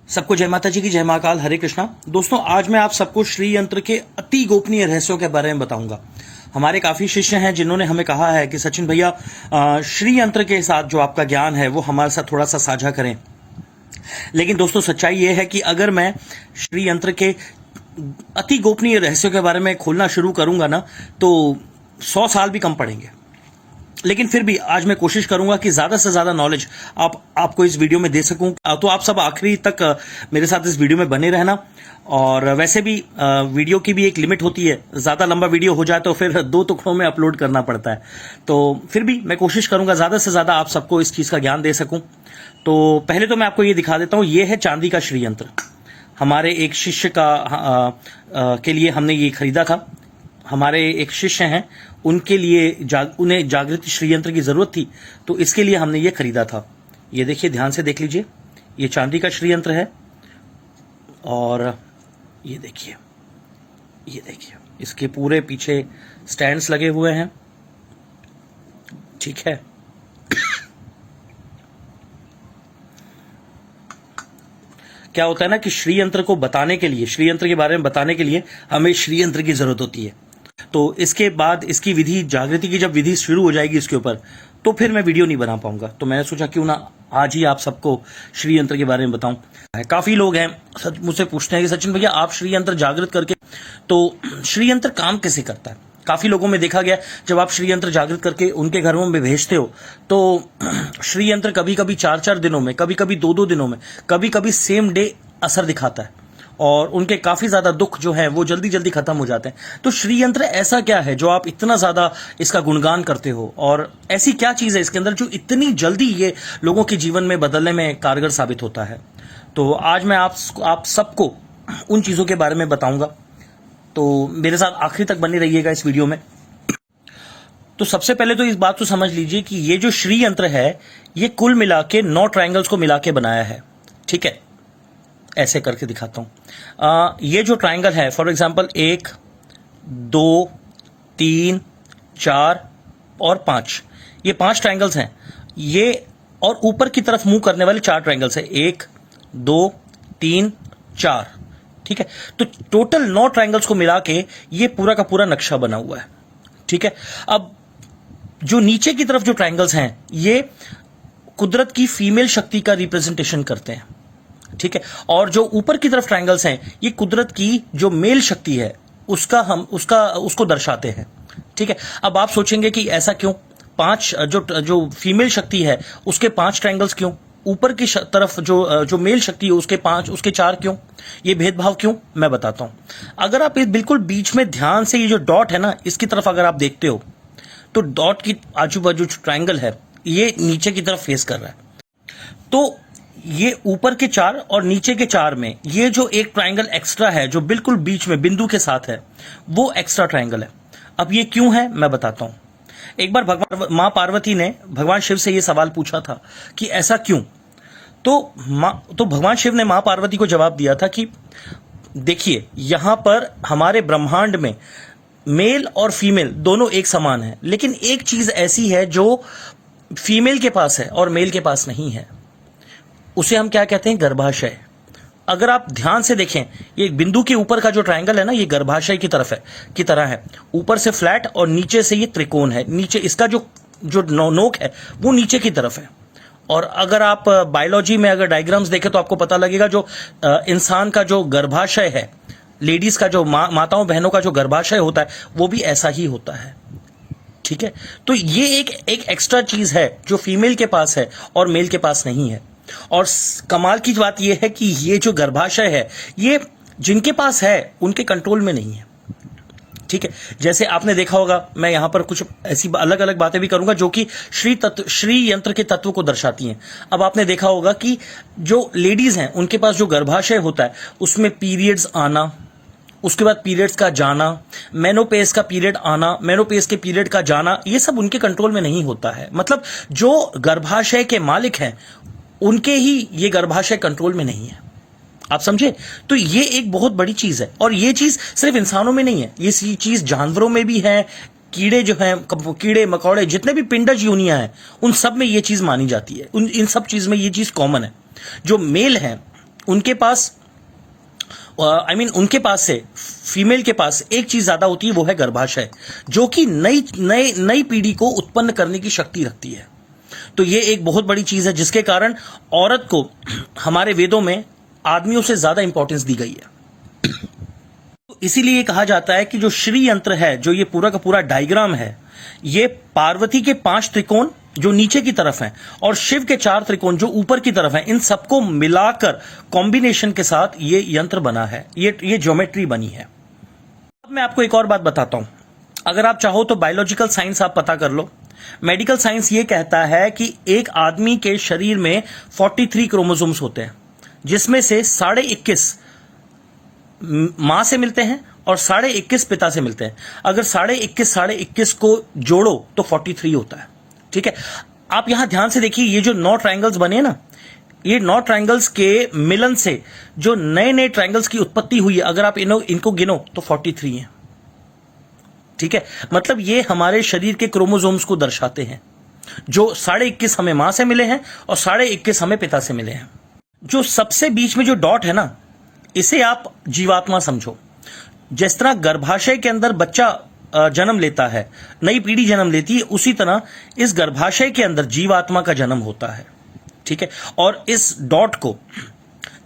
सबको जय माता जी की जय महाकाल, हरे कृष्णा। दोस्तों, आज मैं आप सबको श्री यंत्र के अति गोपनीय रहस्यों के बारे में बताऊंगा। हमारे काफी शिष्य हैं जिन्होंने हमें कहा है कि सचिन भैया, श्री यंत्र के साथ जो आपका ज्ञान है वो हमारे साथ थोड़ा सा साझा करें। लेकिन दोस्तों, सच्चाई ये है कि अगर मैं श्री यंत्र के अति गोपनीय रहस्यों के बारे में खोलना शुरू करूंगा ना, तो 100 साल भी कम पड़ेंगे। लेकिन फिर भी आज मैं कोशिश करूंगा कि ज्यादा से ज्यादा नॉलेज आपको इस वीडियो में दे सकूं। तो आप सब आखिरी तक मेरे साथ इस वीडियो में बने रहना। और वैसे भी वीडियो की भी एक लिमिट होती है, ज्यादा लंबा वीडियो हो जाए तो फिर 2 टुकड़ों में अपलोड करना पड़ता है। तो फिर भी मैं कोशिश करूंगा ज्यादा से ज्यादा आप सबको इस चीज का ज्ञान दे सकूं। तो पहले तो मैं आपको ये दिखा देता हूं, ये है चांदी का श्री यंत्र। हमारे एक शिष्य के लिए हमने ये खरीदा था। हमारे एक शिष्य हैं, उनके लिए उन्हें जागृति श्री यंत्र की जरूरत थी, तो इसके लिए हमने ये खरीदा था। ये देखिए, ध्यान से देख लीजिए, ये चांदी का श्री यंत्र है। और ये देखिए, इसके पूरे पीछे स्टैंड्स लगे हुए हैं। ठीक है, क्या होता है ना कि श्री यंत्र को बताने के लिए, श्री यंत्र के बारे में बताने के लिए हमें श्री यंत्र की जरूरत होती है। तो इसके बाद इसकी विधि, जागृति की जब विधि शुरू हो जाएगी इसके ऊपर, तो फिर मैं वीडियो नहीं बना पाऊंगा। तो मैंने सोचा क्यों ना आज ही आप सबको श्री यंत्र के बारे में बताऊं। काफी लोग हैं मुझसे पूछते हैं कि सचिन भैया, आप श्री यंत्र जागृत करके, तो श्री यंत्र काम कैसे करता है? काफी लोगों में देखा गया, जब आप श्री यंत्र जागृत करके उनके घरों में भेजते हो, तो श्री यंत्र कभी कभी 4-4 दिनों में, कभी कभी 2-2 दिनों में, कभी कभी सेम डे असर दिखाता है। और उनके काफी ज्यादा दुख जो है वो जल्दी जल्दी खत्म हो जाते हैं। तो श्री यंत्र ऐसा क्या है जो आप इतना ज्यादा इसका गुणगान करते हो, और ऐसी क्या चीज है इसके अंदर जो इतनी जल्दी ये लोगों के जीवन में बदलने में कारगर साबित होता है? तो आज मैं आप सबको उन चीजों के बारे में बताऊंगा। तो मेरे साथ आखिरी तक बने रहिएगा इस वीडियो में। तो सबसे पहले तो इस बात को समझ लीजिए कि ये जो श्री यंत्र है, ये कुल मिला के 9 ट्रायंगल्स को मिला के बनाया है। ठीक है, ऐसे करके दिखाता हूं। ये जो ट्रायंगल है, फॉर एग्जांपल 1, 2, 3, 4 और 5, ये 5 ट्रायंगल्स हैं। ये और ऊपर की तरफ मुंह करने वाले 4 ट्रायंगल्स हैं, 1, 2, 3, 4। ठीक है, तो टोटल 9 ट्रायंगल्स को मिला के ये पूरा का पूरा नक्शा बना हुआ है। ठीक है, अब जो नीचे की तरफ जो ट्रायंगल्स हैं, ये कुदरत की फीमेल शक्ति का रिप्रेजेंटेशन करते हैं। ठीक है, और जो ऊपर की तरफ ट्रायंगल्स हैं, ये कुदरत की जो मेल शक्ति है उसको दर्शाते हैं। ठीक है, अब आप सोचेंगे कि ऐसा क्यों? 5 जो फीमेल शक्ति है उसके 5 ट्रायंगल्स क्यों? ऊपर की तरफ जो मेल शक्ति है उसके 4 क्यों? ये भेदभाव क्यों? मैं बताता हूं। अगर आप बिल्कुल बीच में ध्यान से ये जो डॉट है ना, इसकी तरफ अगर आप देखते हो, तो डॉट की आजू बाजू जो ट्रायंगल है, ये नीचे की तरफ फेस कर रहा है। तो ये ऊपर के 4 और नीचे के 4 में ये जो एक ट्रायंगल एक्स्ट्रा है, जो बिल्कुल बीच में बिंदु के साथ है, वो एक्स्ट्रा ट्रायंगल है। अब ये क्यों है, मैं बताता हूं। एक बार मां पार्वती ने भगवान शिव से ये सवाल पूछा था कि ऐसा क्यों? तो भगवान शिव ने मां पार्वती को जवाब दिया था कि देखिए, यहां पर हमारे ब्रह्मांड में मेल और फीमेल दोनों एक समान है, लेकिन एक चीज ऐसी है जो फीमेल के पास है और मेल के पास नहीं है। उसे हम क्या कहते हैं? गर्भाशय। अगर आप ध्यान से देखें, ये बिंदु के ऊपर का जो ट्रायंगल है ना, ये गर्भाशय की तरह है। ऊपर से फ्लैट और नीचे से ये त्रिकोण है। नीचे इसका जो नोक है वो नीचे की तरफ है। और अगर आप बायोलॉजी में अगर डायग्राम्स देखें तो आपको पता लगेगा, जो इंसान का जो गर्भाशय है, लेडीज का जो माताओं बहनों का जो गर्भाशय होता है, वो भी ऐसा ही होता है। ठीक है, तो ये एक एक्स्ट्रा चीज है जो फीमेल के पास है और मेल के पास नहीं है। और कमाल की बात यह है कि ये जो गर्भाशय है, ये जिनके पास है उनके कंट्रोल में नहीं है। ठीक है, जैसे आपने देखा होगा, मैं यहां पर कुछ ऐसी अलग अलग बातें भी करूंगा जो कि श्री यंत्र के तत्व को दर्शाती हैं। अब आपने देखा होगा कि जो लेडीज हैं उनके पास जो गर्भाशय होता है, उसमें पीरियड्स आना, उसके बाद पीरियड्स का जाना, मेनोपेज का पीरियड आना, मेनोपेज के पीरियड का जाना, ये सब उनके कंट्रोल में नहीं होता है। मतलब जो गर्भाशय के मालिक हैं, उनके ही ये गर्भाशय कंट्रोल में नहीं है। आप समझे? तो ये एक बहुत बड़ी चीज है। और ये चीज सिर्फ इंसानों में नहीं है, ये चीज जानवरों में भी है। कीड़े जो हैं, कीड़े मकोड़े, जितने भी पिंडज योनियां हैं, उन सब में ये चीज मानी जाती है। इन सब चीज में ये चीज कॉमन है। जो मेल है उनके पास उनके पास से फीमेल के पास एक चीज ज्यादा होती है, वो है गर्भाशय, जो कि नई पीढ़ी को उत्पन्न करने की शक्ति रखती है। तो ये एक बहुत बड़ी चीज है जिसके कारण औरत को हमारे वेदों में आदमियों से ज्यादा इंपॉर्टेंस दी गई है। तो इसीलिए कहा जाता है कि जो श्री यंत्र है, जो ये पूरा का पूरा डायग्राम है, ये पार्वती के 5 त्रिकोण जो नीचे की तरफ हैं और शिव के 4 त्रिकोण जो ऊपर की तरफ हैं, इन सबको मिलाकर कॉम्बिनेशन के साथ ये यंत्र बना है, ये ज्योमेट्री बनी है। अब मैं आपको एक और बात बताता हूं। अगर आप चाहो तो बायोलॉजिकल साइंस आप पता कर लो। मेडिकल साइंस ये कहता है कि एक आदमी के शरीर में 43 क्रोमोसोम्स होते हैं, जिसमें से 21.5 मां से मिलते हैं और 21.5 पिता से मिलते हैं। अगर 21.5 को जोड़ो तो 43 होता है। ठीक है, आप यहां ध्यान से देखिए, ये जो 9 ट्रायंगल्स बने ना, ये 9 ट्रायंगल्स के मिलन से जो नए नए ट्रायंगल्स की उत्पत्ति हुई है, अगर आप इनको गिनो तो 43 है। ठीक है, मतलब ये हमारे शरीर के क्रोमोसोम्स को दर्शाते हैं, जो 21.5 हमें मां से मिले हैं और 21.5 हमें पिता से मिले हैं। जो सबसे बीच में जो डॉट है ना, इसे आप जीवात्मा समझो। जिस तरह गर्भाशय के अंदर बच्चा जन्म लेता है, नई पीढ़ी जन्म लेती है, उसी तरह इस गर्भाशय के अंदर जीवात्मा का जन्म होता है। ठीक है, और इस डॉट को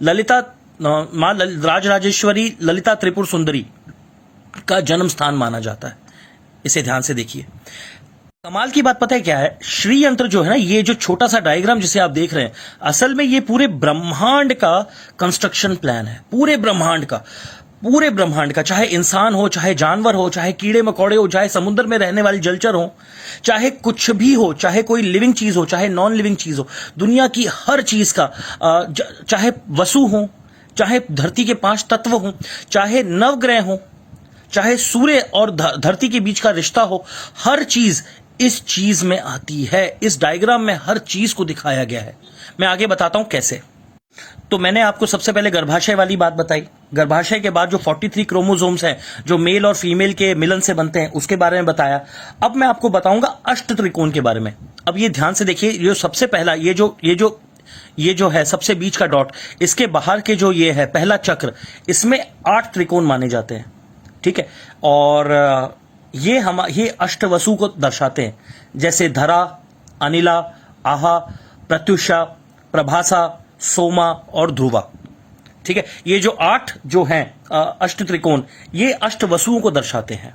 ललिता मां राजराजेश्वरी ललिता त्रिपुर सुंदरी का जन्म स्थान माना जाता है। इसे ध्यान से देखिए। कमाल की बात पता है क्या है? श्री यंत्र जो है ना, ये जो छोटा सा डायग्राम जिसे आप देख रहे हैं, असल में ये पूरे ब्रह्मांड का कंस्ट्रक्शन प्लान है। पूरे ब्रह्मांड का, चाहे इंसान हो, चाहे जानवर हो, चाहे कीड़े मकोड़े हो, चाहे समुद्र में रहने वाली जलचर हो, चाहे कुछ भी हो, चाहे कोई लिविंग चीज हो, चाहे नॉन लिविंग चीज हो, दुनिया की हर चीज का, चाहे वसु हो, चाहे धरती के 5 तत्व हो, चाहे नवग्रह हो, चाहे सूर्य और धरती के बीच का रिश्ता हो, हर चीज इस चीज में आती है। इस डायग्राम में हर चीज को दिखाया गया है। मैं आगे बताता हूं कैसे। तो मैंने आपको सबसे पहले गर्भाशय वाली बात बताई। गर्भाशय के बाद जो 43 क्रोमोसोम्स हैं, जो मेल और फीमेल के मिलन से बनते हैं, उसके बारे में बताया। अब मैं आपको बताऊंगा अष्ट त्रिकोण के बारे में। अब ये ध्यान से देखिए, ये सबसे पहला ये जो है सबसे बीच का डॉट, इसके बाहर के जो ये है पहला चक्र, इसमें 8 त्रिकोण माने जाते हैं। ठीक है, और ये अष्टवसु को दर्शाते हैं, जैसे धरा, अनिला, आहा, प्रत्युषा, प्रभासा, सोमा और ध्रुवा। ठीक है, ये जो 8 जो हैं अष्ट त्रिकोण, ये अष्ट वसुओं को दर्शाते हैं।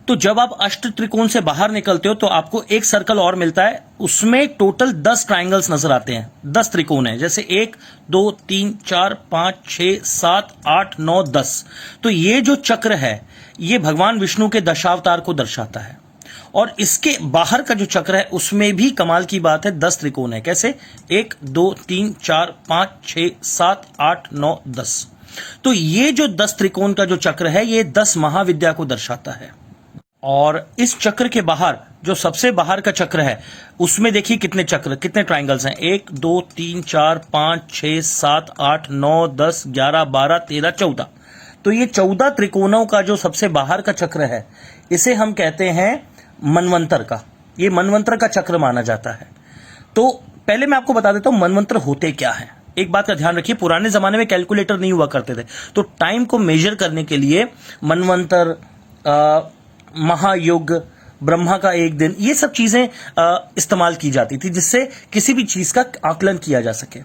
तो जब आप अष्ट त्रिकोण से बाहर निकलते हो तो आपको एक सर्कल और मिलता है, उसमें टोटल 10 ट्रायंगल्स नजर आते हैं, 10 त्रिकोण हैं, जैसे 1 2 3 4 5 6 7 8 9 10। तो ये जो चक्र है, ये भगवान विष्णु के दशावतार को दर्शाता है। और इसके बाहर का जो चक्र है, उसमें भी कमाल की बात है, 10 त्रिकोण है। कैसे? 1 2 3 4 5 6 7 8 9 10। तो ये जो 10 त्रिकोण का जो चक्र है, ये 10 महाविद्या को दर्शाता है। और इस चक्र के बाहर जो सबसे बाहर का चक्र है, उसमें देखिए कितने ट्रायंगल्स हैं, 1 2 3 4 5 6 7 8 9 10 11 12 13 14। तो ये 14 त्रिकोणों का जो सबसे बाहर का चक्र है, इसे हम कहते हैं मनवंतर का। ये मनवंतर का चक्र माना जाता है। तो पहले मैं आपको बता देता हूं मनवंतर होते क्या है। एक बात का ध्यान रखिए, पुराने जमाने में कैलकुलेटर नहीं हुआ करते थे, तो टाइम को मेजर करने के लिए मनवंतर, महायुग, ब्रह्मा का एक दिन, ये सब चीजें इस्तेमाल की जाती थी, जिससे किसी भी चीज का आकलन किया जा सके।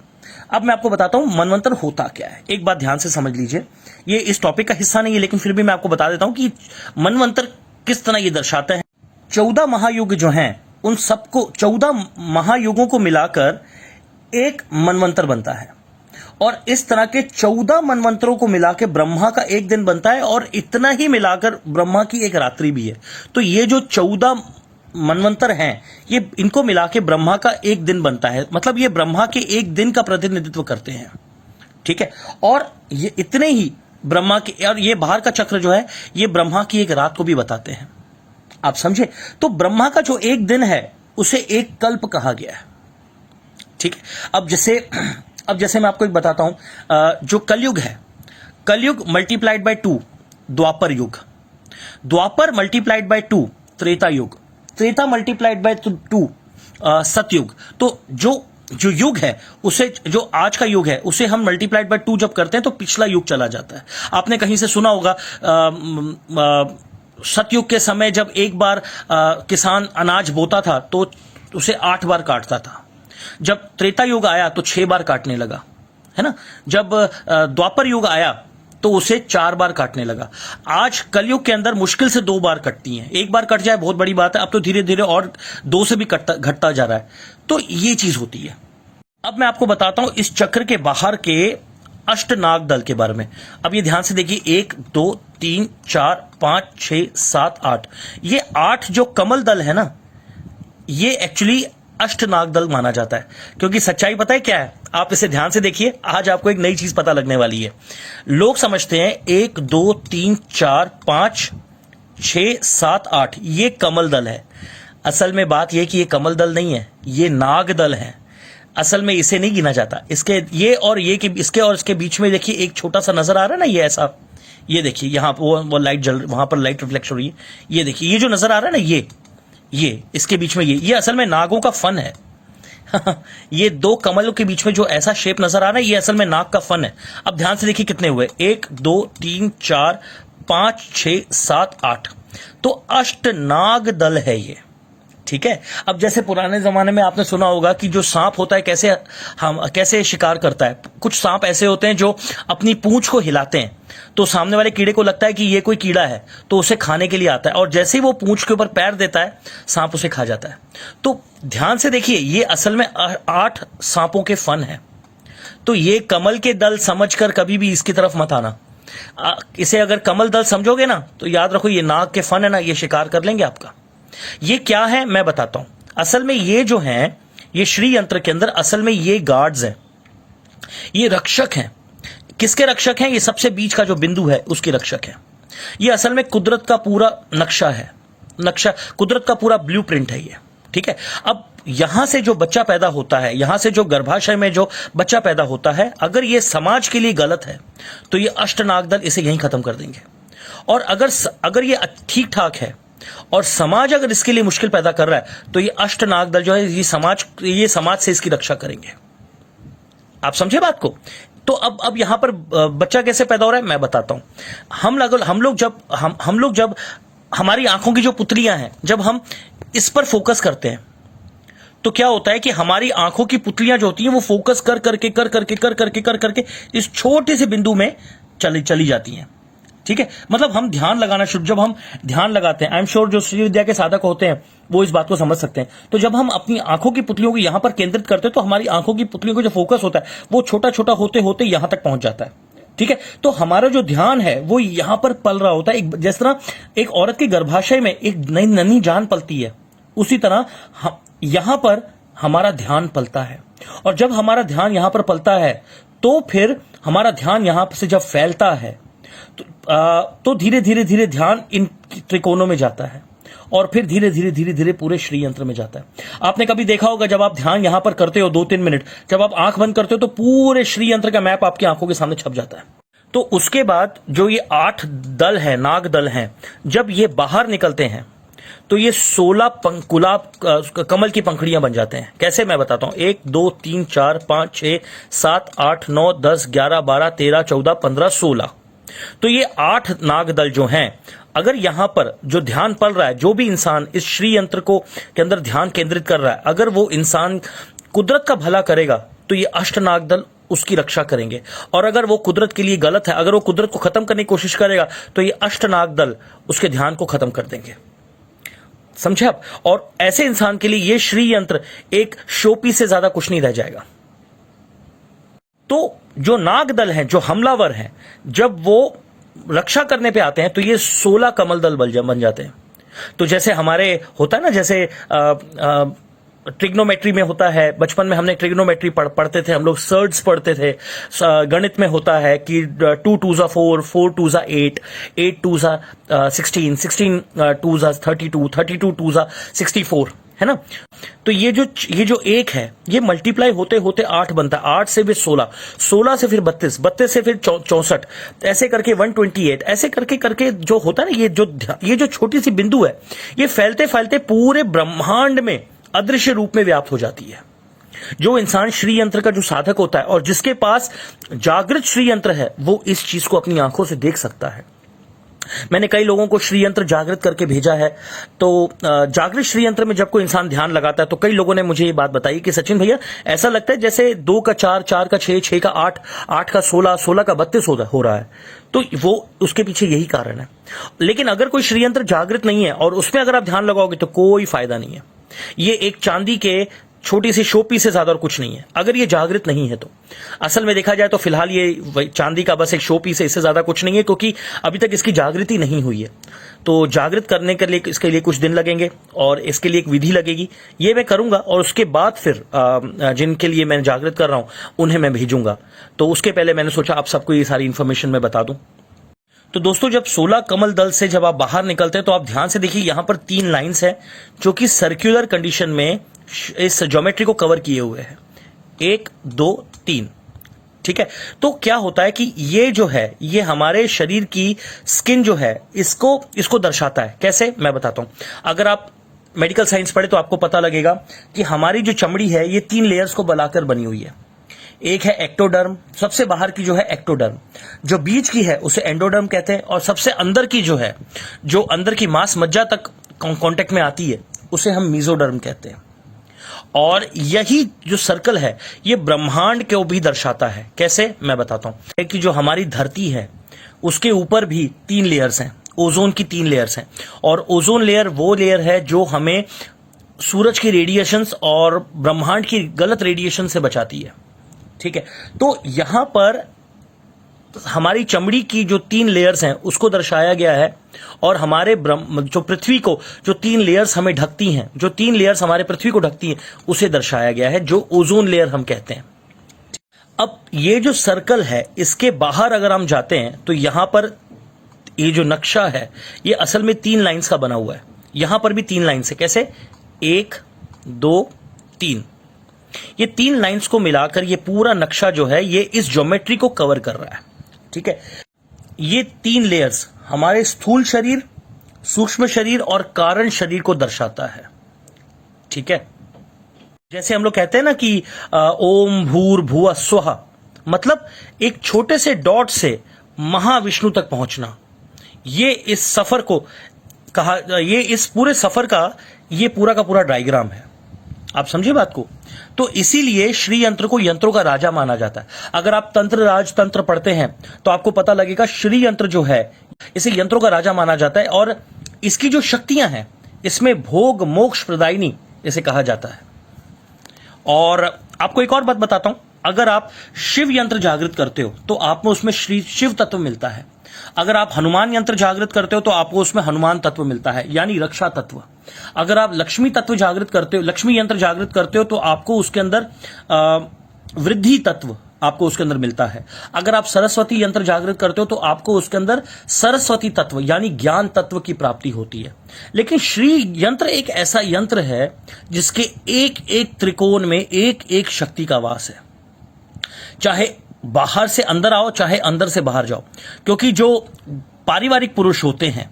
अब मैं आपको बताता हूं मनवंतर होता क्या है। एक बात ध्यान से समझ लीजिए, ये इस टॉपिक का हिस्सा नहीं है, लेकिन फिर भी मैं आपको बता देता हूं कि मनवंतर किस तरह ये दर्शाते हैं। 14 महायुग जो हैं, उन सबको 14 महायुगों को मिलाकर एक मनवंतर बनता है। और इस तरह के 14 मनवंतरों को मिला के ब्रह्मा का एक दिन बनता है, और इतना ही मिलाकर ब्रह्मा की एक रात्रि भी है। तो ये जो 14 मनवंतर हैं, ये इनको मिला के ब्रह्मा का एक दिन बनता है। मतलब ये ब्रह्मा के एक दिन का प्रतिनिधित्व करते हैं। ठीक है, और ये इतने ही ब्रह्मा के, और ये बाहर का चक्र जो है, ये ब्रह्मा की एक रात को भी बताते हैं। आप समझे? तो ब्रह्मा का जो एक दिन है, उसे एक कल्प कहा गया है। ठीक है, अब जैसे मैं आपको एक बताता हूं, जो कलयुग है, कलयुग मल्टीप्लाइड बाय 2 द्वापर युग, द्वापर मल्टीप्लाइड बाय 2 त्रेता युग, त्रेता मल्टीप्लाइड बाय 2 सतयुग। तो जो जो युग है उसे, जो आज का युग है उसे हम मल्टीप्लाइड बाय 2 जब करते हैं तो पिछला युग चला जाता है। आपने कहीं से सुना होगा सतयुग के समय जब एक बार किसान अनाज बोता था तो उसे 8 बार काटता था। जब त्रेता युग आया तो 6 बार काटने लगा, है ना। जब द्वापर युग आया तो उसे 4 बार काटने लगा। आज कलयुग के अंदर मुश्किल से 2 बार कटती हैं। एक बार कट जाए बहुत बड़ी बात है, अब तो धीरे धीरे और 2 से भी घटता जा रहा है। तो ये चीज होती है। अब मैं आपको बताता हूं इस चक्र के बाहर के अष्टनाग दल के बारे में। अब ये ध्यान से देखिए, 1 2 3 4 5 6 7 8, ये 8 जो कमल दल है ना, ये एक्चुअली अष्टनाग दल माना जाता है। क्योंकि सच्चाई पता है क्या है, आप इसे ध्यान से देखिए, आज आपको एक नई चीज पता लगने वाली है। लोग समझते हैं 1 2 3 4 5 6 7 8 ये कमल दल है। असल में बात यह कि ये कमल दल नहीं है, ये नाग दल है। असल में इसे नहीं गिना जाता। इसके ये और ये के इसके और इसके बीच में देखिए एक छोटा सा नजर आ रहा है ना, ये ऐसा, ये देखिए यहां वो लाइट जल, वहां पर लाइट रिफ्लेक्ट हो रही है। ये देखिए ये जो नजर आ रहा है ना, ये इसके बीच में ये असल में नागों का फन है। ये 2 कमलों के बीच में जो ऐसा शेप नजर आ रहा है, ये असल में नाग का फन है। अब ध्यान से देखिए कितने हुए, 1 2 3 4 5 6 7 8, तो अष्टनाग दल है ये। ठीक है। अब जैसे पुराने जमाने में आपने सुना होगा कि जो सांप होता है कैसे शिकार करता है। कुछ सांप ऐसे होते हैं जो अपनी पूंछ को हिलाते हैं तो सामने वाले कीड़े को लगता है कि ये कोई कीड़ा है, तो उसे खाने के लिए आता है, और जैसे ही वो पूंछ के ऊपर पैर देता है सांप उसे खा जाता है। तो ध्यान से देखिए, ये असल में 8 सांपों के फन है। तो ये कमल के दल समझकर कभी भी इसकी तरफ मत आना। इसे अगर कमल दल समझोगे ना तो याद रखो ये नाग के फन है ना, ये शिकार कर लेंगे आपका। ये क्या है मैं बताता हूं। असल में ये जो है, ये श्री यंत्र के अंदर असल में ये गार्ड्स हैं, ये रक्षक हैं। किसके रक्षक हैं? ये सबसे बीच का जो बिंदु है उसके रक्षक हैं। ये असल में कुदरत का पूरा नक्शा है, कुदरत का पूरा ब्लूप्रिंट है ये। ठीक है। अब यहां से जो बच्चा पैदा होता है, यहां से जो गर्भाशय में जो बच्चा पैदा होता है, अगर ये समाज के लिए गलत है तो ये अष्टनाग दल इसे यहीं खत्म कर देंगे। और अगर ये ठीक ठाक है और समाज अगर इसके लिए मुश्किल पैदा कर रहा है तो ये अष्टनाग दल जो है ये समाज से इसकी रक्षा करेंगे। आप समझे बात को? तो अब यहां पर बच्चा कैसे पैदा हो रहा है मैं बताता हूं। हम लोग जब हमारी आंखों की जो पुतलियां हैं, जब हम इस पर फोकस करते हैं तो क्या होता है कि हमारी आंखों की पुतलियां जो होती हैं वो फोकस कर करके इस छोटे से बिंदु में चली जाती हैं। ठीक है। मतलब हम जब हम ध्यान लगाते हैं, आई एम श्योर जो श्री विद्या के साधक होते हैं वो इस बात को समझ सकते हैं। तो जब हम अपनी आंखों की पुतलियों को यहां पर केंद्रित करते हैं तो हमारी आंखों की पुतलियों को जो फोकस होता है वो छोटा छोटा होते होते यहां तक पहुंच जाता है। ठीक है। तो हमारा जो ध्यान है वो यहां पर पल रहा होता है। जिस तरह एक औरत के गर्भाशय में एक नई नन्ही जान पलती है, उसी तरह यहां पर हमारा ध्यान पलता है। और जब हमारा ध्यान यहां पर पलता है तो फिर हमारा ध्यान यहां से जब फैलता है तो धीरे धीरे ध्यान इन त्रिकोणों में जाता है और फिर धीरे धीरे पूरे श्री यंत्र में जाता है। आपने कभी देखा होगा जब आप ध्यान यहां पर करते हो 2-3 मिनट, जब आप आंख बंद करते हो तो पूरे श्री यंत्र का मैप आपकी आंखों के सामने छप जाता है। तो उसके बाद जो ये 8 दल है, नाग दल हैं, जब ये बाहर निकलते हैं तो ये 16 गुलाब कमल की पंखुड़ियां बन जाते हैं। कैसे मैं बताता हूं। 1 2 3 4 5 6 7 8 9 10 11 12 13 14 15 16, तो ये 8 नाग दल जो हैं, अगर यहां पर जो ध्यान पल रहा है, जो भी इंसान इस श्री यंत्र को के अंदर ध्यान केंद्रित कर रहा है, अगर वो इंसान कुदरत का भला करेगा तो ये अष्टनाग दल उसकी रक्षा करेंगे। और अगर वो कुदरत के लिए गलत है, अगर वो कुदरत को खत्म करने की कोशिश करेगा तो ये अष्टनाग दल उसके ध्यान को खत्म कर देंगे। समझे आप? और ऐसे इंसान के लिए ये श्री यंत्र एक शोपीस से ज्यादा कुछ नहीं रह जाएगा। तो जो नाग दल हैं, जो हमलावर हैं, जब वो रक्षा करने पे आते हैं तो ये 16 कमल दल बन जाते हैं। तो जैसे हमारे होता है ना, जैसे ट्रिग्नोमेट्री में होता है, बचपन में हमने ट्रिग्नोमेट्री पढ़ते थे, हम लोग सर्ड्स पढ़ते थे। गणित में होता है कि 2 2 4, 4 2 8, 8 2 16, 16 2 32, 32 2 64, है ना। तो ये जो 1 है ये मल्टीप्लाई होते होते 8 बनता है, 8 से फिर 16, 16 से फिर 32, 32 से फिर 64, ऐसे करके 128, ऐसे करके जो होता है ना, ये जो छोटी सी बिंदु है, ये फैलते फैलते पूरे ब्रह्मांड में अदृश्य रूप में व्याप्त हो जाती है। जो इंसान श्री यंत्र का जो साधक होता है और जिसके पास जागृत श्री यंत्र है, वो इस चीज को अपनी आंखों से देख सकता है। मैंने कई लोगों को श्री यंत्र जागृत करके भेजा है। तो जागृत श्री यंत्र में जब कोई इंसान ध्यान लगाता है तो कई लोगों ने मुझे ये बात बताई कि सचिन भैया ऐसा लगता है जैसे 2 का 4, 4 का 6, 6 का 8, 8 का 16, 16 का 32 हो रहा है। तो वो उसके पीछे यही कारण है। लेकिन अगर कोई श्री यंत्र जागृत नहीं है और उसमें अगर आप ध्यान लगाओगे तो कोई फायदा नहीं है। ये एक चांदी के छोटी सी शोपीस से ज्यादा और कुछ नहीं है, अगर ये जागृत नहीं है तो। असल में देखा जाए तो फिलहाल ये चांदी का बस एक शोपीस है, इससे ज्यादा कुछ नहीं है, क्योंकि अभी तक इसकी जागृति नहीं हुई है। तो जागृत करने के लिए इसके लिए कुछ दिन लगेंगे और इसके लिए एक विधि लगेगी, ये मैं करूंगा और उसके बाद फिर जिनके लिए मैं जागृत कर रहा हूं उन्हें मैं भेजूंगा। तो उसके पहले मैंने सोचा आप सबको ये सारी इन्फॉर्मेशन मैं बता दूं। तो दोस्तों, जब 16 कमल दल से जब आप बाहर निकलते हैं तो आप ध्यान से देखिए, यहां पर 3 लाइंस है जो कि सर्कुलर कंडीशन में इस ज्योमेट्री को कवर किए हुए हैं। 1, 2, 3। ठीक है। तो क्या होता है कि ये जो है ये हमारे शरीर की स्किन जो है इसको दर्शाता है। कैसे, मैं बताता हूं। अगर आप मेडिकल साइंस पढ़े तो आपको पता लगेगा कि हमारी जो चमड़ी है ये 3 लेयर्स को बनाकर बनी हुई है। एक है एक्टोडर्म, सबसे बाहर की जो है एक्टोडर्म, जो बीच की है उसे एंडोडर्म कहते हैं, और सबसे अंदर की जो है, जो अंदर की मांस मज्जा तक कांटेक्ट में आती है, उसे हम मेसोडर्म कहते हैं। और यही जो सर्कल है ये ब्रह्मांड को भी दर्शाता है। कैसे, मैं बताता हूं कि जो हमारी धरती है उसके ऊपर भी 3 लेयर्स हैं, ओजोन की 3 लेयर्स हैं। और ओजोन लेयर वो लेयर है जो हमें सूरज की रेडिएशंस और ब्रह्मांड की गलत रेडिएशन से बचाती है। ठीक है। तो यहां पर हमारी चमड़ी की जो 3 लेयर्स हैं उसको दर्शाया गया है, और हमारे जो पृथ्वी को जो 3 लेयर्स हमें ढकती हैं, जो 3 लेयर्स हमारे पृथ्वी को ढकती हैं, उसे दर्शाया गया है, जो ओजोन लेयर हम कहते हैं। अब ये जो सर्कल है इसके बाहर अगर हम जाते हैं तो यहां पर ये जो नक्शा है ये असल में 3 लाइंस का बना हुआ है। यहां पर भी 3 लाइंस है। कैसे, 1, 2, 3। ये 3 लाइंस को मिलाकर ये पूरा नक्शा जो है ये इस ज्योमेट्री को कवर कर रहा है। ठीक है। ये 3 लेयर्स हमारे स्थूल शरीर, सूक्ष्म शरीर और कारण शरीर को दर्शाता है। ठीक है। जैसे हम लोग कहते हैं ना कि ओम भूर्भुवः स्वः, मतलब एक छोटे से डॉट से महाविष्णु तक पहुंचना। ये इस सफर को कहा, ये इस पूरे सफर का ये पूरा का पूरा डायग्राम है। आप समझे बात को। तो इसीलिए श्री यंत्र को यंत्रों का राजा माना जाता है। अगर आप तंत्र राज तंत्र पढ़ते हैं तो आपको पता लगेगा श्री यंत्र जो है इसे यंत्रों का राजा माना जाता है, और इसकी जो शक्तियां हैं इसमें भोग मोक्ष प्रदायिनी इसे कहा जाता है। और आपको एक और बात बताता हूं, अगर आप शिव यंत्र जागृत करते हो तो आपको उसमें श्री शिव तत्व मिलता है। अगर आप हनुमान यंत्र जागृत करते हो तो आपको उसमें हनुमान तत्व मिलता है, यानी रक्षा तत्व। अगर आप लक्ष्मी तत्व जागृत करते हो, लक्ष्मी यंत्र जागृत करते हो तो आपको उसके अंदर वृद्धि तत्व आपको उसके अंदर मिलता है। अगर आप सरस्वती यंत्र जागृत करते हो तो आपको उसके अंदर सरस्वती तत्व यानी ज्ञान तत्व की प्राप्ति होती है। लेकिन श्री यंत्र एक ऐसा यंत्र है जिसके एक एक त्रिकोण में एक एक शक्ति का वास है। चाहे बाहर से अंदर आओ, चाहे अंदर से बाहर जाओ, क्योंकि जो पारिवारिक पुरुष होते हैं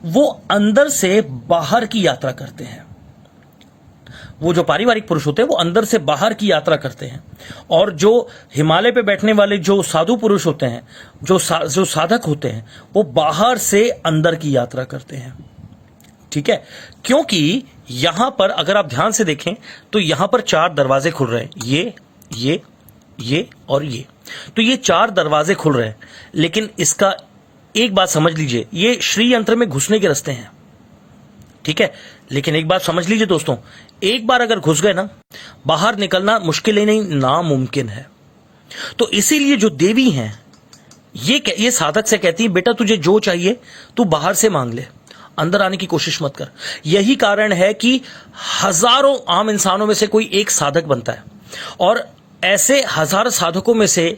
वो अंदर से बाहर की यात्रा करते हैं। वो जो पारिवारिक पुरुष होते हैं वो अंदर से बाहर की यात्रा करते हैं, और जो हिमालय पे बैठने वाले जो साधु पुरुष होते हैं, जो साधक होते हैं, वो बाहर से अंदर की यात्रा करते हैं। ठीक है। क्योंकि यहां पर अगर आप ध्यान से देखें तो यहां पर 4 दरवाजे खुल रहे हैं, ये और ये। तो ये 4 दरवाजे खुल रहे हैं, लेकिन इसका एक बात समझ लीजिए, ये श्री यंत्र में घुसने के रास्ते हैं। ठीक है। लेकिन एक बात समझ लीजिए दोस्तों, एक बार अगर घुस गए ना, बाहर निकलना मुश्किल ही नहीं, नामुमकिन है। तो इसीलिए जो देवी हैं ये साधक से कहती है, बेटा तुझे जो चाहिए तू बाहर से मांग ले, अंदर आने की कोशिश मत कर। यही कारण है कि हजारों आम इंसानों में से कोई एक साधक बनता है, और ऐसे 1000 साधकों में से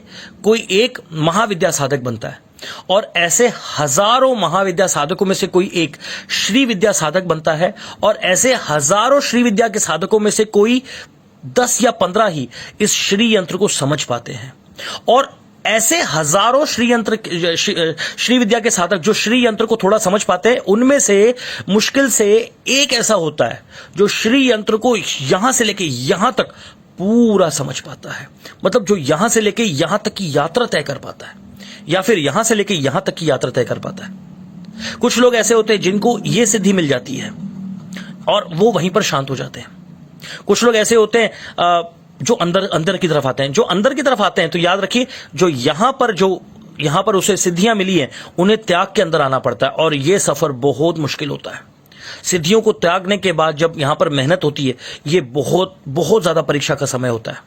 कोई एक महाविद्या साधक बनता है, और ऐसे हजारों महाविद्या साधकों में से कोई एक श्री विद्या साधक बनता है, और ऐसे हजारों श्री विद्या के साधकों में से कोई 10 या 15 ही इस श्री यंत्र को समझ पाते हैं। और ऐसे हजारों श्री विद्या के साधक जो श्री यंत्र को थोड़ा समझ पाते हैं, उनमें से मुश्किल से एक ऐसा होता है जो श्री यंत्र को यहां से लेके यहां तक पूरा समझ पाता है, मतलब जो यहां से लेके यहां तक की यात्रा तय कर पाता है, या फिर यहां से लेके यहां तक की यात्रा तय कर पाता है। कुछ लोग ऐसे होते हैं जिनको ये सिद्धि मिल जाती है और वो वहीं पर शांत हो जाते हैं। कुछ लोग ऐसे होते हैं जो अंदर की तरफ आते हैं। जो अंदर की तरफ आते हैं तो याद रखिए, जो यहां पर उसे सिद्धियां मिली हैं, उन्हें त्याग के अंदर आना पड़ता है, और यह सफर बहुत मुश्किल होता है। सिद्धियों को त्यागने के बाद जब यहां पर मेहनत होती है, यह बहुत बहुत ज्यादा परीक्षा का समय होता है।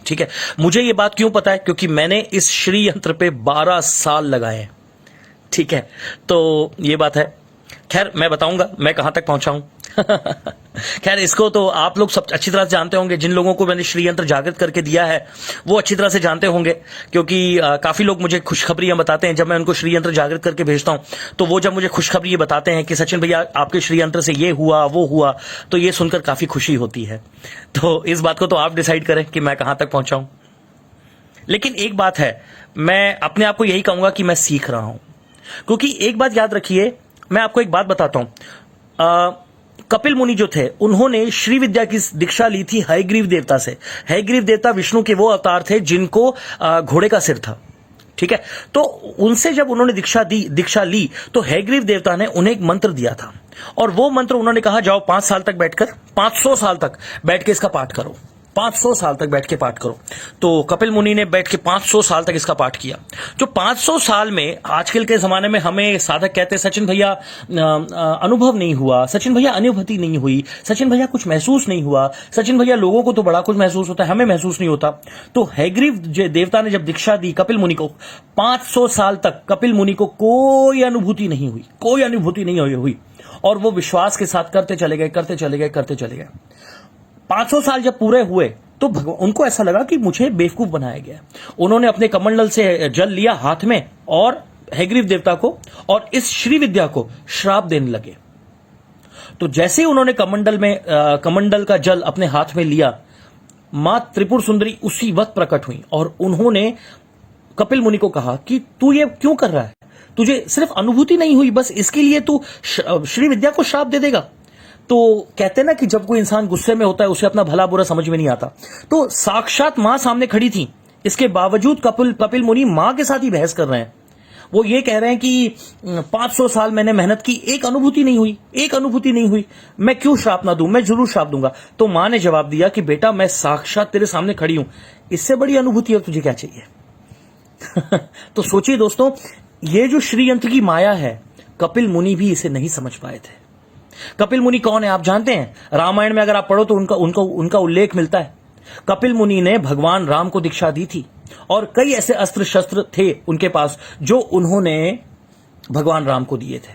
ठीक है, मुझे यह बात क्यों पता है? क्योंकि मैंने इस श्री यंत्र पे 12 साल लगाए हैं। ठीक है, तो यह बात है। खैर, मैं बताऊंगा मैं कहां तक पहुंचा हूं। खैर, इसको तो आप लोग सब अच्छी तरह से जानते होंगे। जिन लोगों को मैंने श्री यंत्र जागृत करके दिया है वो अच्छी तरह से जानते होंगे, क्योंकि काफी लोग मुझे खुशखबरियां बताते हैं। जब मैं उनको श्री यंत्र जागृत करके भेजता हूं तो वो जब मुझे खुशखबरी बताते हैं कि सचिन भैया आपके श्री यंत्र से ये हुआ वो हुआ, तो ये सुनकर काफी खुशी होती है। तो इस बात को तो आप डिसाइड करें कि मैं कहां तक पहुंचा हूं। लेकिन एक बात है, मैं अपने आप को यही कहूंगा कि मैं सीख रहा हूं। क्योंकि एक बात याद रखिए, मैं आपको एक बात बताता हूं। कपिल मुनि जो थे, उन्होंने श्री विद्या की दीक्षा ली थी हयग्रीव देवता से। हयग्रीव देवता विष्णु के वो अवतार थे जिनको घोड़े का सिर था। ठीक है, तो उनसे जब उन्होंने दीक्षा ली तो हयग्रीव देवता ने उन्हें एक मंत्र दिया था, और वो मंत्र उन्होंने कहा, जाओ 5 साल तक बैठकर 500 साल तक बैठ के इसका पाठ करो। 500 साल तक बैठ के पाठ करो। तो कपिल मुनि ने बैठ के 500 साल तक इसका पाठ किया। जो 500 साल में, आजकल के जमाने में हमें साधक कहते हैं, सचिन भैया अनुभव नहीं हुआ, सचिन भैया अनुभूति नहीं हुई, सचिन भैया कुछ महसूस नहीं हुआ, सचिन भैया लोगों को तो बड़ा कुछ महसूस होता है, हमें महसूस नहीं होता। तो हयग्रीव देवता ने जब दीक्षा दी कपिल मुनि को, 500 साल तक कपिल मुनि को कोई अनुभूति नहीं हुई, कोई अनुभूति नहीं हुई, और वो विश्वास के साथ करते चले गए। 500 साल जब पूरे हुए तो उनको ऐसा लगा कि मुझे बेवकूफ बनाया गया। उन्होंने अपने कमंडल से जल लिया हाथ में और हयग्रीव देवता को और इस श्री विद्या को श्राप देने लगे। तो जैसे ही उन्होंने कमंडल का जल अपने हाथ में लिया, मां त्रिपुर सुंदरी उसी वक्त प्रकट हुई और उन्होंने कपिल मुनि को कहा कि तू ये क्यों कर रहा है? तुझे सिर्फ अनुभूति नहीं हुई, बस इसके लिए तू श्री विद्या को श्राप दे देगा? तो कहते हैं ना कि जब कोई इंसान गुस्से में होता है उसे अपना भला बुरा समझ में नहीं आता। तो साक्षात मां सामने खड़ी थी, इसके बावजूद कपिल मुनि मां के साथ ही बहस कर रहे हैं। वो ये कह रहे हैं कि 500 साल मैंने मेहनत की, एक अनुभूति नहीं हुई, मैं क्यों श्राप ना दूं? मैं जरूर श्राप दूंगा। तो मां ने जवाब दिया कि बेटा, मैं साक्षात तेरे सामने खड़ी हूं, इससे बड़ी अनुभूति अब तुझे क्या चाहिए? तो सोचिए दोस्तों, ये जो श्री यंत्र की माया है, कपिल मुनि भी इसे नहीं समझ पाए थे। कपिल मुनि कौन है आप जानते हैं? रामायण में अगर आप पढ़ो तो उनका उल्लेख मिलता है। कपिल मुनि ने भगवान राम को दीक्षा दी थी और कई ऐसे अस्त्र शस्त्र थे उनके पास जो उन्होंने भगवान राम को दिए थे।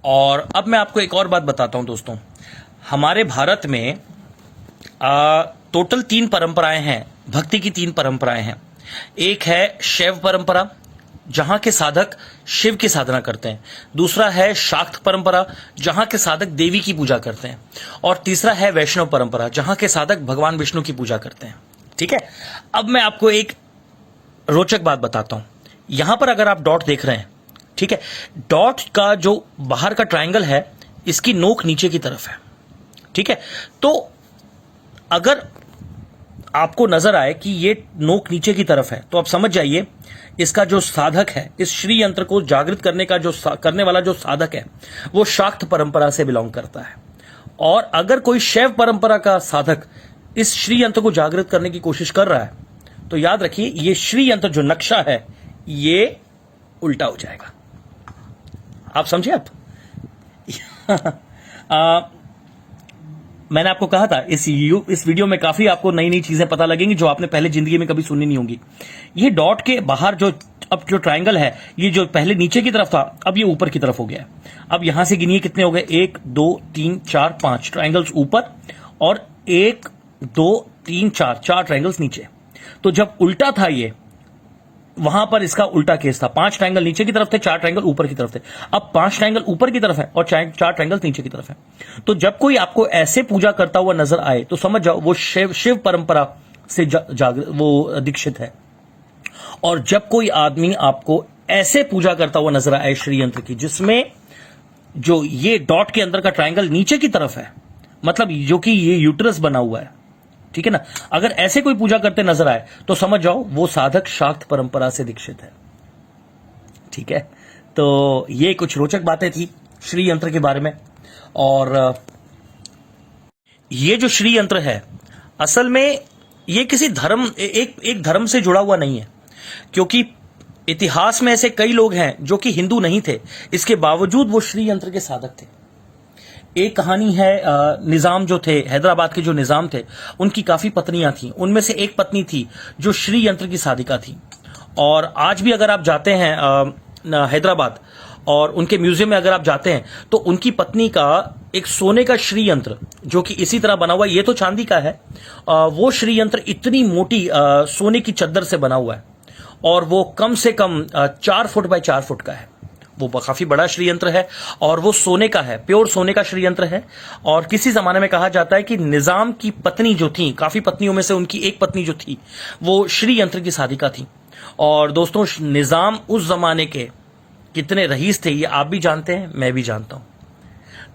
और अब मैं आपको एक और बात बताता हूं दोस्तों, हमारे भारत में टोटल 3 परंपराएं हैं, भक्ति की 3 परंपराएं हैं। एक है शैव परंपरा, जहां के साधक शिव की साधना करते हैं। दूसरा है शाक्त परंपरा, जहां के साधक देवी की पूजा करते हैं। और तीसरा है वैष्णव परंपरा, जहां के साधक भगवान विष्णु की पूजा करते हैं। ठीक है, अब मैं आपको एक रोचक बात बताता हूं। यहां पर अगर आप डॉट देख रहे हैं, ठीक है, डॉट का जो बाहर का ट्रायंगल है, इसकी नोक नीचे की तरफ है। ठीक है, तो अगर आपको नजर आए कि ये नोक नीचे की तरफ है, तो आप समझ जाइए इसका जो साधक है, इस श्री यंत्र को जागृत करने वाला जो साधक है, वो शाक्त परंपरा से बिलोंग करता है। और अगर कोई शैव परंपरा का साधक इस श्री यंत्र को जागृत करने की कोशिश कर रहा है, तो याद रखिए ये श्री यंत्र जो नक्शा है, ये उल्टा हो जाएगा। आप समझे? आप मैंने आपको कहा था इस वीडियो में काफी आपको नई नई चीजें पता लगेंगी जो आपने पहले जिंदगी में कभी सुनी नहीं होंगी। ये डॉट के बाहर अब जो ट्रायंगल है, ये जो पहले नीचे की तरफ था, अब ये ऊपर की तरफ हो गया। अब यहां से गिनिए कितने हो गए, 1 2 3 4 5 ट्रायंगल्स ऊपर और 1 2 3 4 ट्रायंगल्स नीचे। तो जब उल्टा था ये, वहां पर इसका उल्टा केस था। 5 ट्रायंगल नीचे की तरफ थे, 4 ट्रायंगल ऊपर की तरफ थे। अब 5 ट्रायंगल ऊपर की तरफ है और 4 ट्रायंगल नीचे की तरफ है। तो जब कोई आपको ऐसे पूजा करता हुआ नजर आए, तो समझ जाओ वो शिव परंपरा से वो दीक्षित है। और जब कोई आदमी आपको ऐसे पूजा करता हुआ नजर आए श्री यंत्र की, जिसमें जो ये डॉट के अंदर का ट्रायंगल नीचे की तरफ है, मतलब जो कि ये यूट्रस बना हुआ है, ठीक है ना। अगर ऐसे कोई पूजा करते नजर आए तो समझ जाओ वो साधक शाक्त परंपरा से दीक्षित है। ठीक है, तो ये कुछ रोचक बातें थी श्री यंत्र के बारे में। और ये जो श्री यंत्र है असल में ये किसी धर्म एक धर्म से जुड़ा हुआ नहीं है, क्योंकि इतिहास में ऐसे कई लोग हैं जो कि हिंदू नहीं थे, इसके बावजूद वो श्री यंत्र के साधक थे। एक कहानी है, निजाम जो थे, हैदराबाद के जो निजाम थे, उनकी काफी पत्नियां थीं। उनमें से एक पत्नी थी जो श्री यंत्र की साधिका थी। और आज भी अगर आप जाते हैं हैदराबाद और उनके म्यूजियम में अगर आप जाते हैं तो उनकी पत्नी का एक सोने का श्री यंत्र जो कि इसी तरह बना हुआ है, ये तो चांदी का है, वो श्री यंत्र इतनी मोटी सोने की चद्दर से बना हुआ है और वो कम से कम 4 फुट बाय 4 फुट का है। वो काफी बड़ा श्री यंत्र है और वो सोने का है, प्योर सोने का श्री यंत्र है। और किसी जमाने में कहा जाता है कि निजाम की पत्नी जो थी, काफी पत्नियों में से उनकी एक पत्नी जो थी वो श्री यंत्र की साधिका थी। और दोस्तों, निजाम उस जमाने के कितने रईस थे ये आप भी जानते हैं, मैं भी जानता हूं।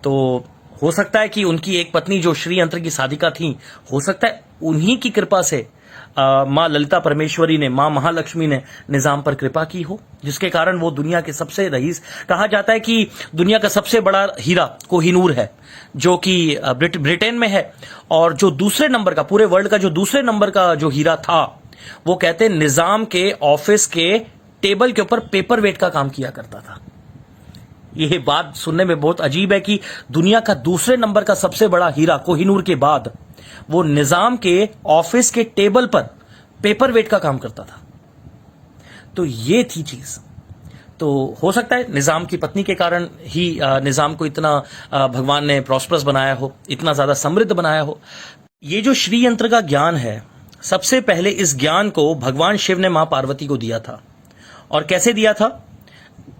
तो हो सकता है कि उनकी एक पत्नी जो श्री यंत्र की साधिका थी, हो सकता है उन्हीं की कृपा से मां ललिता परमेश्वरी ने, मां महालक्ष्मी ने निजाम पर कृपा की हो, जिसके कारण वो दुनिया के सबसे रईस, कहा जाता है कि दुनिया का सबसे बड़ा हीरा कोहिनूर है जो कि ब्रिटेन में है। और जो दूसरे नंबर का, पूरे वर्ल्ड का जो दूसरे नंबर का जो हीरा था, वो कहते हैं निजाम के ऑफिस के टेबल के ऊपर पेपर वेट का काम किया करता था। यह बात सुनने में बहुत अजीब है कि दुनिया का दूसरे नंबर का सबसे बड़ा हीरा कोहिनूर के बाद वो निजाम के ऑफिस के टेबल पर पेपर वेट का काम करता था। तो ये थी चीज। तो हो सकता है निजाम की पत्नी के कारण ही निजाम को इतना भगवान ने प्रॉस्परस बनाया हो, इतना ज्यादा समृद्ध बनाया हो। ये जो श्री यंत्र का ज्ञान है, सबसे पहले इस ज्ञान को भगवान शिव ने मां पार्वती को दिया था। और कैसे दिया था?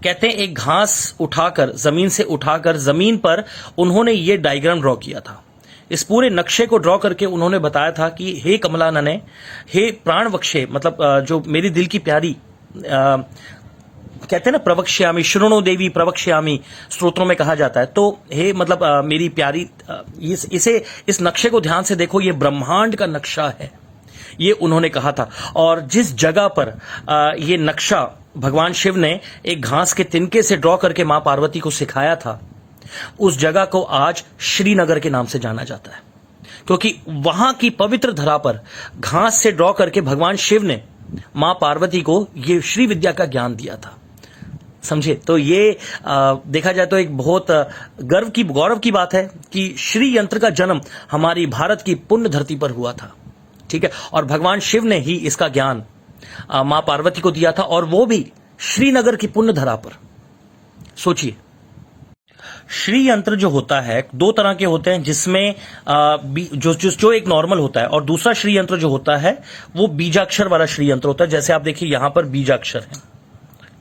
कहते हैं एक घास उठाकर, जमीन से उठाकर जमीन पर उन्होंने ये डायग्राम ड्रॉ किया था। इस पूरे नक्शे को ड्रॉ करके उन्होंने बताया था कि हे कमला नने, हे प्राण वक्षे, मतलब जो मेरी दिल की प्यारी, कहते हैं ना प्रवक्ष्यामी, शृणो देवी प्रवक्ष्यामी स्तोत्रों में कहा जाता है। तो हे मतलब मेरी प्यारी, इस नक्शे को ध्यान से देखो, ये ब्रह्मांड का नक्शा है, ये उन्होंने कहा था। और जिस जगह पर ये नक्शा भगवान शिव ने एक घास के तिनके से ड्रॉ करके मां पार्वती को सिखाया था, उस जगह को आज श्रीनगर के नाम से जाना जाता है, क्योंकि वहां की पवित्र धरा पर घास से ड्रॉ करके भगवान शिव ने मां पार्वती को ये श्री विद्या का ज्ञान दिया था। समझे? तो ये देखा जाए तो एक बहुत गौरव की बात है कि श्री यंत्र का जन्म हमारी भारत की पुण्य धरती पर हुआ था। ठीक है, और भगवान शिव ने ही इसका ज्ञान मां पार्वती को दिया था, और वो भी श्रीनगर की पुण्य धरा पर। सोचिए, श्री यंत्र जो होता है 2 तरह के होते हैं, जिसमें जो एक नॉर्मल होता है, और दूसरा श्री यंत्र जो होता है वो बीजाक्षर वाला श्री यंत्र होता है। जैसे आप देखिए यहां पर बीजाक्षर है,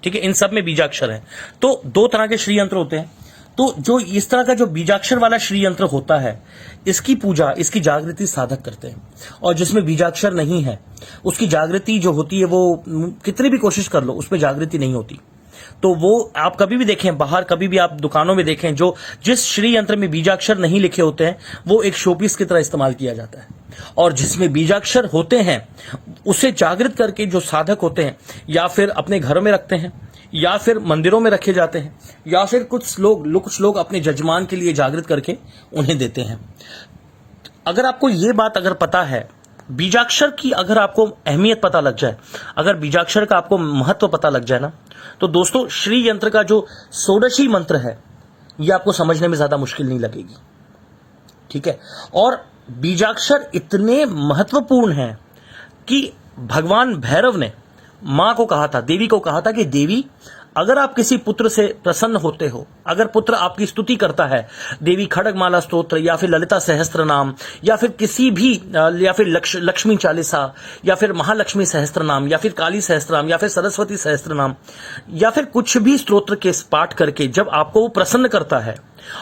ठीक है, इन सब में बीजाक्षर है। तो 2 तरह के श्री यंत्र होते हैं। तो जो इस तरह का जो बीजाक्षर वाला श्री यंत्र होता है, इसकी पूजा, इसकी जागृति साधक करते हैं। और जिसमें बीजाक्षर नहीं है, उसकी जागृति जो होती है वो कितनी भी कोशिश कर लो, उसमें जागृति नहीं होती। तो वो आप कभी भी देखें, बाहर कभी भी आप दुकानों में देखें, जो जिस श्री यंत्र में बीजाक्षर नहीं लिखे होते हैं, वो एक शोपीस की तरह इस्तेमाल किया जाता है। और जिसमें बीजाक्षर होते हैं, उसे जागृत करके जो साधक होते हैं, या फिर अपने घरों में रखते हैं, या फिर मंदिरों में रखे जाते हैं, या फिर कुछ लोग अपने जजमान के लिए जागृत करके उन्हें देते हैं। अगर आपको ये बात अगर पता है, बीजाक्षर की अगर आपको अहमियत पता लग जाए, अगर बीजाक्षर का आपको महत्व पता लग जाए ना, तो दोस्तों श्री यंत्र का जो षोडशी मंत्र है, ये आपको समझने में ज्यादा मुश्किल नहीं लगेगी। ठीक है, और बीजाक्षर इतने महत्वपूर्ण हैं कि भगवान भैरव ने मां को कहा था, देवी को कहा था कि देवी, अगर आप किसी पुत्र से प्रसन्न होते हो, अगर पुत्र आपकी स्तुति करता है, देवी खड्गमाला स्तोत्र या फिर ललिता सहस्त्र नाम, या फिर किसी भी, या फिर लक्ष्मी चालीसा, या फिर महालक्ष्मी सहस्त्र नाम, या फिर काली सहस्त्र नाम, या फिर सरस्वती सहस्त्र नाम, या फिर कुछ भी स्तोत्र के पाठ करके जब आपको वो प्रसन्न करता है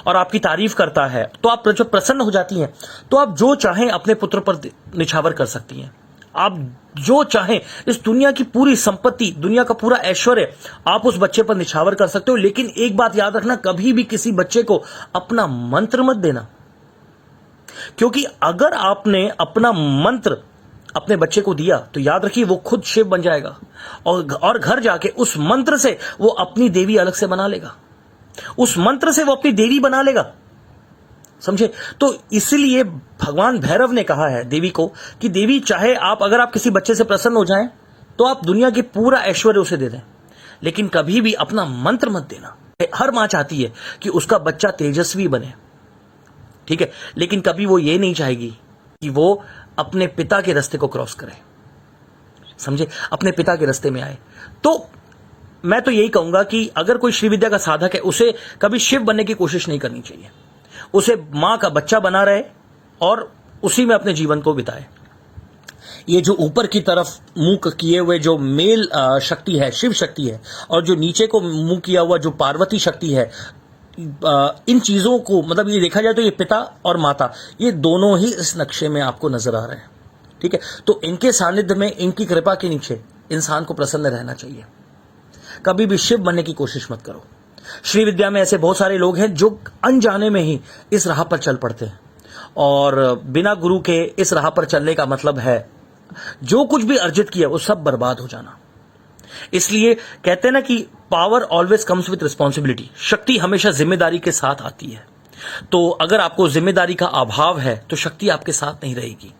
और आपकी तारीफ करता है, तो आप जब प्रसन्न हो जाती हैं, तो आप जो चाहें अपने पुत्र पर निछावर कर सकती हैं। आप जो चाहें, इस दुनिया की पूरी संपत्ति, दुनिया का पूरा ऐश्वर्य आप उस बच्चे पर निछावर कर सकते हो। लेकिन एक बात याद रखना, कभी भी किसी बच्चे को अपना मंत्र मत देना। क्योंकि अगर आपने अपना मंत्र अपने बच्चे को दिया तो याद रखिए वो खुद शिव बन जाएगा और घर जाके उस मंत्र से वो अपनी देवी अलग से बना लेगा, उस मंत्र से वो अपनी देवी बना लेगा, समझे। तो इसलिए भगवान भैरव ने कहा है देवी को कि देवी चाहे अगर आप किसी बच्चे से प्रसन्न हो जाएं तो आप दुनिया के पूरा ऐश्वर्य उसे दे दें, लेकिन कभी भी अपना मंत्र मत देना। हर मां चाहती है कि उसका बच्चा तेजस्वी बने, ठीक है, लेकिन कभी वो ये नहीं चाहेगी कि वो अपने पिता के रास्ते को क्रॉस करे, समझे, अपने पिता के रास्ते में आए। तो मैं तो यही कहूंगा कि अगर कोई श्री विद्या का साधक है उसे कभी शिव बनने की कोशिश नहीं करनी चाहिए, उसे मां का बच्चा बना रहे और उसी में अपने जीवन को बिताए। ये जो ऊपर की तरफ मुंह किए हुए जो मेल शक्ति है, शिव शक्ति है, और जो नीचे को मुंह किया हुआ जो पार्वती शक्ति है, इन चीजों को मतलब ये देखा जाए तो ये पिता और माता ये दोनों ही इस नक्शे में आपको नजर आ रहे हैं, ठीक है। तो इनके सानिध्य में, इनकी कृपा के नीचे इंसान को प्रसन्न रहना चाहिए। कभी भी शिव बनने की कोशिश मत करो। श्री विद्या में ऐसे बहुत सारे लोग हैं जो अनजाने में ही इस राह पर चल पड़ते हैं, और बिना गुरु के इस राह पर चलने का मतलब है जो कुछ भी अर्जित किया वो सब बर्बाद हो जाना। इसलिए कहते हैं ना कि power always comes with responsibility, शक्ति हमेशा जिम्मेदारी के साथ आती है। तो अगर आपको जिम्मेदारी का अभाव है तो शक्ति आपके साथ नहीं रहेगी।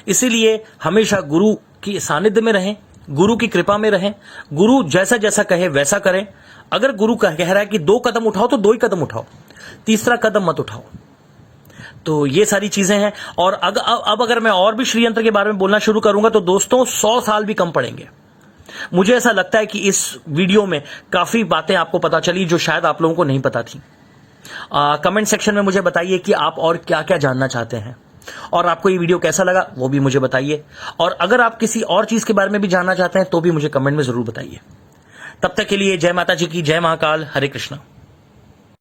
इसीलिए हमेशा गुरु की सानिध्य में रहें, गुरु की कृपा में रहें, गुरु जैसा जैसा कहे वैसा करें। अगर गुरु कह रहा है कि 2 कदम उठाओ तो 2 ही कदम उठाओ, तीसरा कदम मत उठाओ। तो ये सारी चीजें हैं। और अब अगर मैं और भी श्री यंत्र के बारे में बोलना शुरू करूंगा तो दोस्तों 100 साल भी कम पड़ेंगे। मुझे ऐसा लगता है कि इस वीडियो में काफी बातें आपको पता चली जो शायद आप लोगों को नहीं पता थी। कमेंट सेक्शन में मुझे बताइए कि आप और क्या क्या जानना चाहते हैं, और आपको ये वीडियो कैसा लगा वो भी मुझे बताइए। और अगर आप किसी और चीज के बारे में भी जानना चाहते हैं तो भी मुझे कमेंट में जरूर बताइए। तब तक के लिए जय माता जी की, जय महाकाल, हरे कृष्णा।